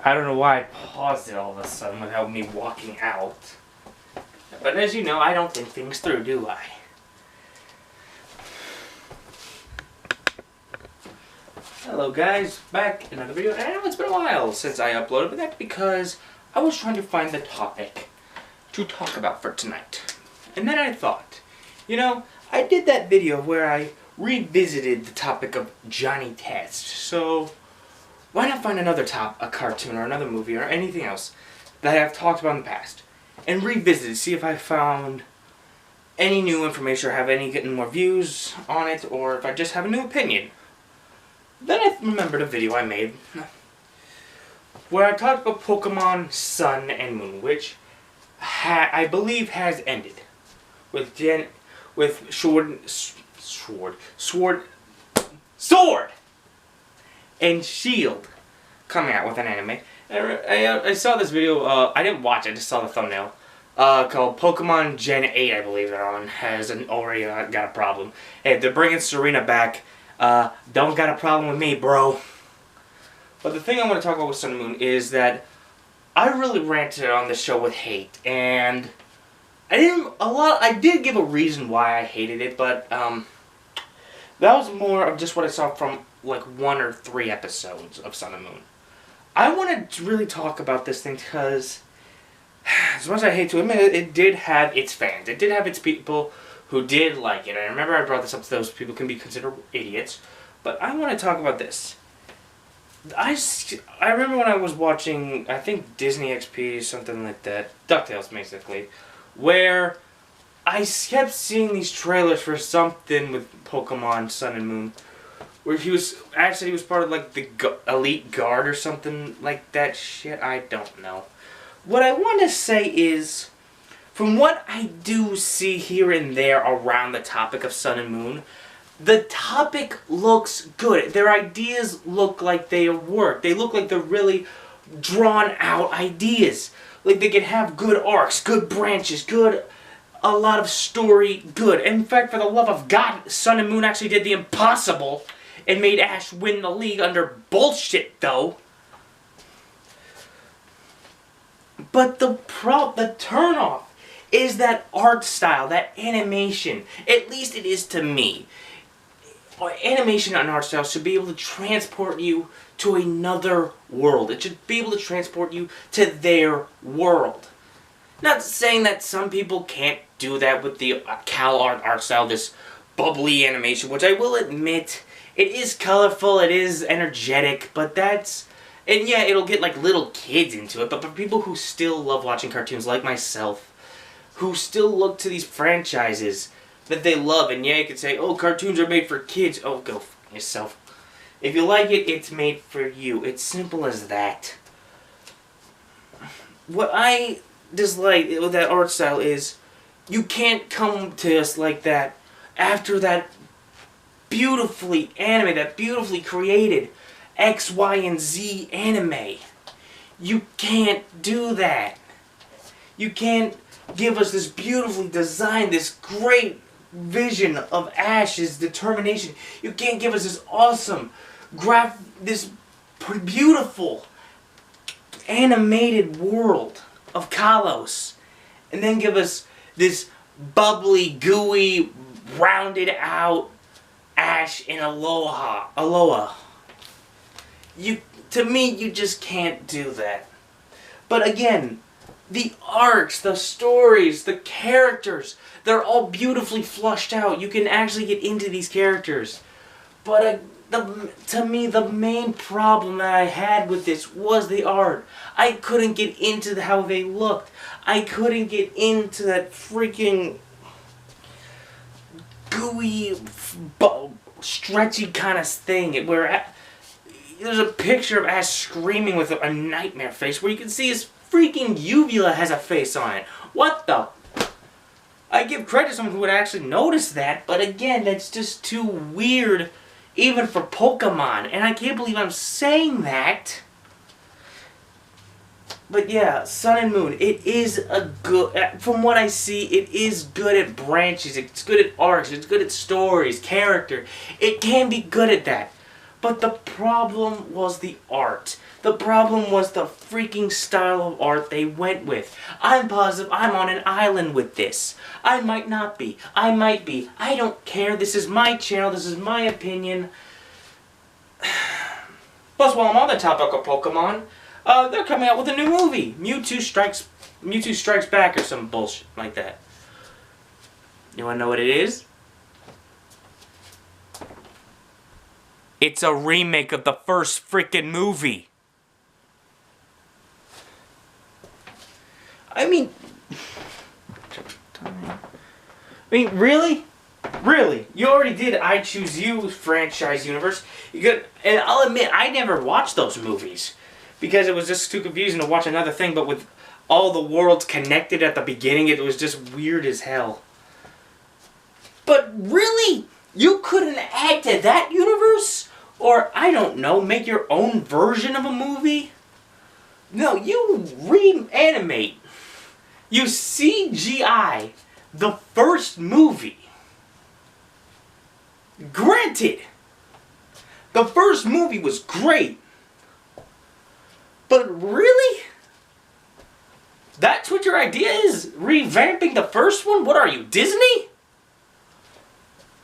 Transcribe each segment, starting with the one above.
I don't know why I paused it all of a sudden without me walking out. But as you know, I don't think things through, do I? Hello guys, back in another video. And I know it's been a while since I uploaded, but that's because I was trying to find the topic to talk about for tonight. And then I thought, you know, I did that video where I revisited the topic of Johnny Test. So why not find another a cartoon or another movie or anything else that I've talked about in the past and revisit it, see if I found any new information or have any getting more views on it, or if I just have a new opinion. Then I remembered a video I made where I talked about Pokemon Sun and Moon, which I believe has ended with Sword and Shield coming out with an anime. I saw this video, I didn't watch it, I just saw the thumbnail, called Pokemon Gen 8, I believe they're on, has already got a problem. Hey, they're bringing Serena back, don't got a problem with me, bro. But the thing I want to talk about with Sun and Moon is that I really ranted on this show with hate, and I did give a reason why I hated it, but, that was more of just what I saw from like 1 or 3 episodes of Sun and Moon. I wanted to really talk about this thing because, as much as I hate to admit it, it did have its fans. It did have its people who did like it. And I remember I brought this up to those people can be considered idiots. But I want to talk about this. I remember when I was watching, I think Disney XP, something like that, DuckTales basically, where I kept seeing these trailers for something with Pokemon Sun and Moon, where he was part of like the elite guard or something like that shit. I don't know. What I want to say is, from what I do see here and there around the topic of Sun and Moon, the topic looks good. Their ideas look like they work. They look like they're really drawn out ideas. Like they can have good arcs, good branches, a lot of story, good. In fact, for the love of God, Sun and Moon actually did the impossible and made Ash win the league under bullshit, though. But the turnoff is that art style, that animation. At least it is to me. Animation and art style should be able to transport you to another world. It should be able to transport you to their world. Not saying that some people can't do that with the CalArt art style, this bubbly animation, which I will admit, it is colorful, it is energetic, but and yeah, it'll get like little kids into it, but for people who still love watching cartoons like myself, who still look to these franchises that they love, and yeah, you could say, oh, cartoons are made for kids. Oh, go f*** yourself. If you like it, it's made for you. It's simple as that. What I dislike with that art style is you can't come to us like that after that beautifully animated, that beautifully created X, Y, and Z anime. You can't do that. You can't give us this beautifully designed, this great vision of Ash's determination. You can't give us this awesome, this beautiful animated world of Kalos, and then give us this bubbly, gooey, rounded out Ash in Aloha. To me, you just can't do that. But again, the arcs, the stories, the characters, they're all beautifully flushed out. You can actually get into these characters. But to me, the main problem that I had with this was the art. I couldn't get into how they looked. I couldn't get into that freaking gooey, stretchy kind of thing where there's a picture of Ash screaming with a nightmare face where you can see his freaking uvula has a face on it. What the? I give credit to someone who would actually notice that, but again, that's just too weird even for Pokemon, and I can't believe I'm saying that. But yeah, Sun and Moon, it is a good, from what I see, it is good at branches, it's good at arcs, it's good at stories, character. It can be good at that. But the problem was the art. The problem was the freaking style of art they went with. I'm positive I'm on an island with this. I might not be. I might be. I don't care. This is my channel. This is my opinion. Plus, while I'm on the topic of Pokemon, they're coming out with a new movie. Mewtwo Strikes Back or some bullshit like that. You wanna know what it is? It's a remake of the first frickin' movie. I mean, really? Really? You already did I Choose You franchise universe. You could, and I'll admit, I never watched those movies because it was just too confusing to watch another thing, but with all the worlds connected at the beginning, it was just weird as hell. But really? You couldn't add to that universe? Or, I don't know, make your own version of a movie? No, you reanimate. You CGI the first movie. Granted, the first movie was great. But really? That's what your idea is? Revamping the first one? What are you, Disney?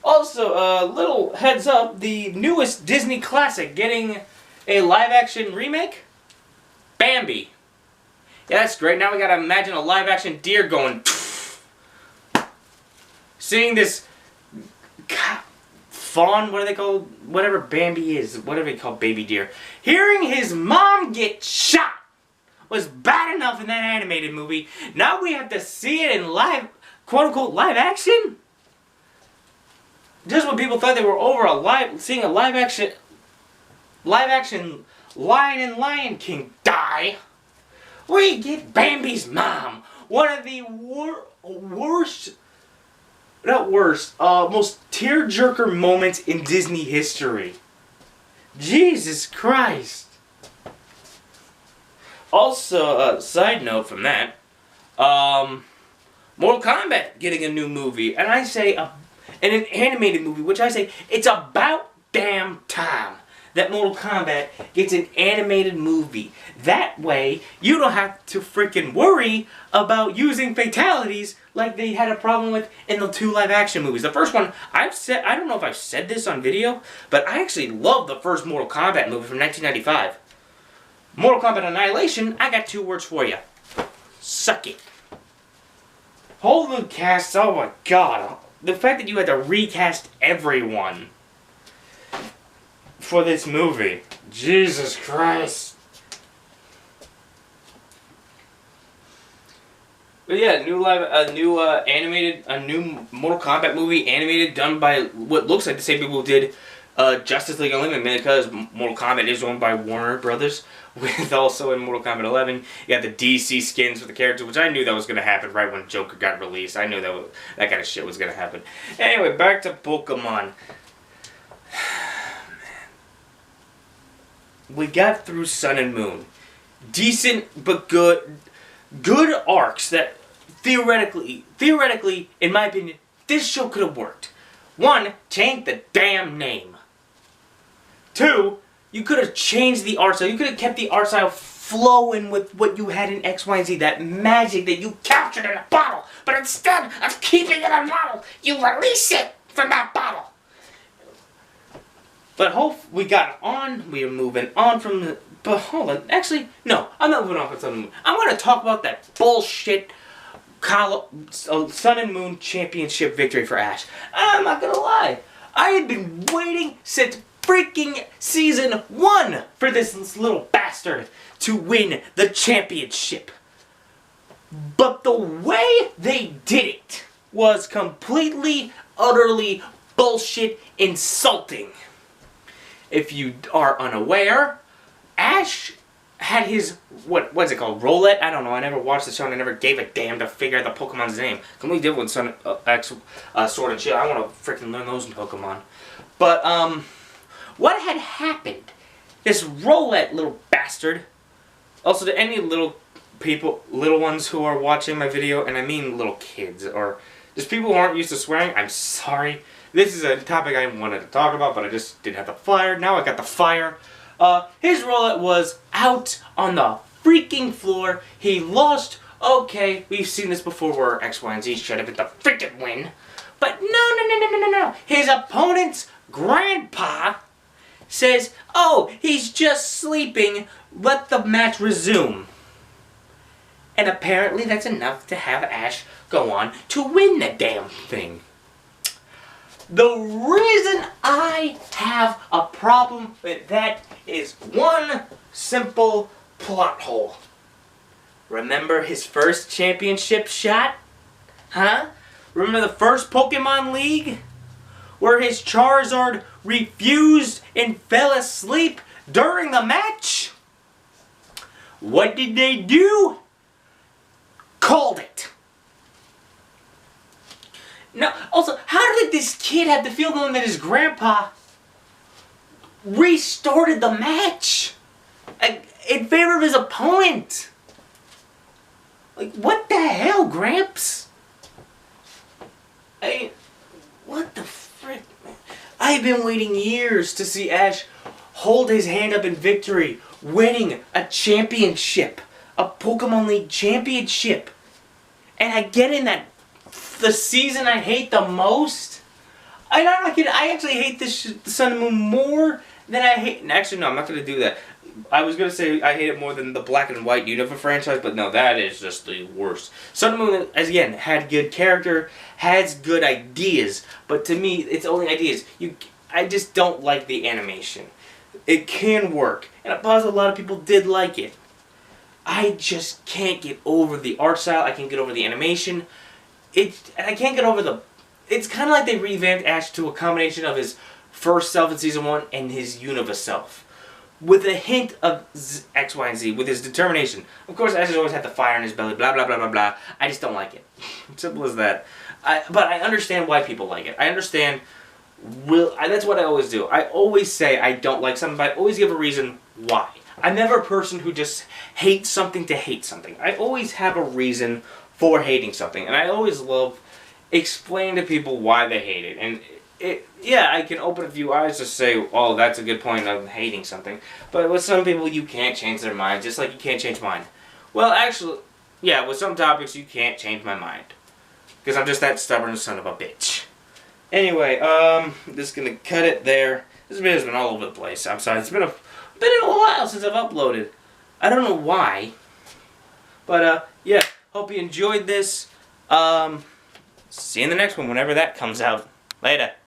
Also, a little heads up, the newest Disney classic getting a live-action remake? Bambi. Yeah, that's great. Now we gotta imagine a live-action deer going... Seeing this... fawn, what are they called? Whatever Bambi is. Whatever they call baby deer. Hearing his mom get shot was bad enough in that animated movie. Now we have to see it in live... quote-unquote live action? Just when people thought they were over seeing a live action Lion and Lion King die, we get Bambi's mom. One of the most tearjerker moments in Disney history. Jesus Christ. Also, side note from that, Mortal Kombat getting a new movie, and I say and an animated movie, which I say, it's about damn time that Mortal Kombat gets an animated movie. That way, you don't have to freaking worry about using fatalities like they had a problem with in the 2 live-action movies. The first one, I don't know if I've said this on video, but I actually love the first Mortal Kombat movie from 1995. Mortal Kombat Annihilation, I got 2 words for you. Suck it. Whole new cast, oh my god. The fact that you had to recast everyone for this movie. Jesus Christ. But yeah, a new Mortal Kombat movie animated done by what looks like the same people who did Justice League Unlimited, because Mortal Kombat is owned by Warner Brothers. With also in Mortal Kombat 11, you got the DC skins for the characters, which I knew that was going to happen right when Joker got released. I knew that kind of shit was going to happen. Anyway, back to Pokemon. We got through Sun and Moon. Decent but good arcs that theoretically, in my opinion, this show could have worked. 1, change the damn name. 2, you could have changed the art style. You could have kept the art style flowing with what you had in X, Y, and Z. That magic that you captured in a bottle. But instead of keeping it in a bottle, you release it from that bottle. But we got on. We are moving on from the... But hold on. Actually, no. I'm not moving on from Sun and Moon. I want to talk about that bullshit Sun and Moon championship victory for Ash. I'm not going to lie. I had been waiting since freaking season 1 for this little bastard to win the championship. But the way they did it was completely, utterly bullshit insulting. If you are unaware, Ash had his, what's it called, Rowlet? I don't know, I never watched the show and I never gave a damn to figure out the Pokemon's name. Completely different with X, Sword and Shield. I want to freaking learn those in Pokemon. But, what had happened? This Rowlet little bastard. Also, to any little ones who are watching my video, and I mean little kids, or just people who aren't used to swearing, I'm sorry. This is a topic I wanted to talk about, but I just didn't have the fire. Now I got the fire. His role was out on the freaking floor. He lost. Okay, we've seen this before where X, Y, and Z should have been the freaking win. But no. His opponent's grandpa says, oh, he's just sleeping. Let the match resume. And apparently that's enough to have Ash go on to win the damn thing. The reason I have a problem with that is one simple plot hole. Remember his first championship shot? Huh? Remember the first Pokemon League? Where his Charizard refused and fell asleep during the match? What did they do? Called it. Now, also, how did this kid have the feel knowing that his grandpa restarted the match in favor of his opponent? Like, what the hell, Gramps? What the frick, man? I've been waiting years to see Ash hold his hand up in victory, winning a championship, a Pokemon League championship. And I get in that the season I hate the most. I'm not kidding. I actually hate this Sun and Moon more than I hate. Actually, no, I'm not gonna do that. I was gonna say I hate it more than the Black and White Unova franchise, but no, that is just the worst. Sun and Moon, as again, had good character, has good ideas, but to me, it's only ideas. I just don't like the animation. It can work, and a lot of people did like it. I just can't get over the art style. I can't get over the animation. And I can't get over the... It's kind of like they revamped Ash to a combination of his first self in Season 1 and his Unova self. With a hint of X, Y, and Z, with his determination. Of course, Ash has always had the fire in his belly, blah, blah, blah, blah, blah. I just don't like it. Simple as that. But I understand why people like it. I understand... that's what I always do. I always say I don't like something, but I always give a reason why. I'm never a person who just hates something to hate something. I always have a reason for hating something, and I always love explaining to people why they hate it. And yeah, I can open a few eyes to say, oh, that's a good point of hating something. But with some people, you can't change their mind, just like you can't change mine. Well, actually, yeah, with some topics, you can't change my mind. Because I'm just that stubborn son of a bitch. Anyway, just gonna cut it there. This video's been all over the place. I'm sorry, it's been a while since I've uploaded. I don't know why. But, yeah, hope you enjoyed this. See you in the next one, whenever that comes out. Later.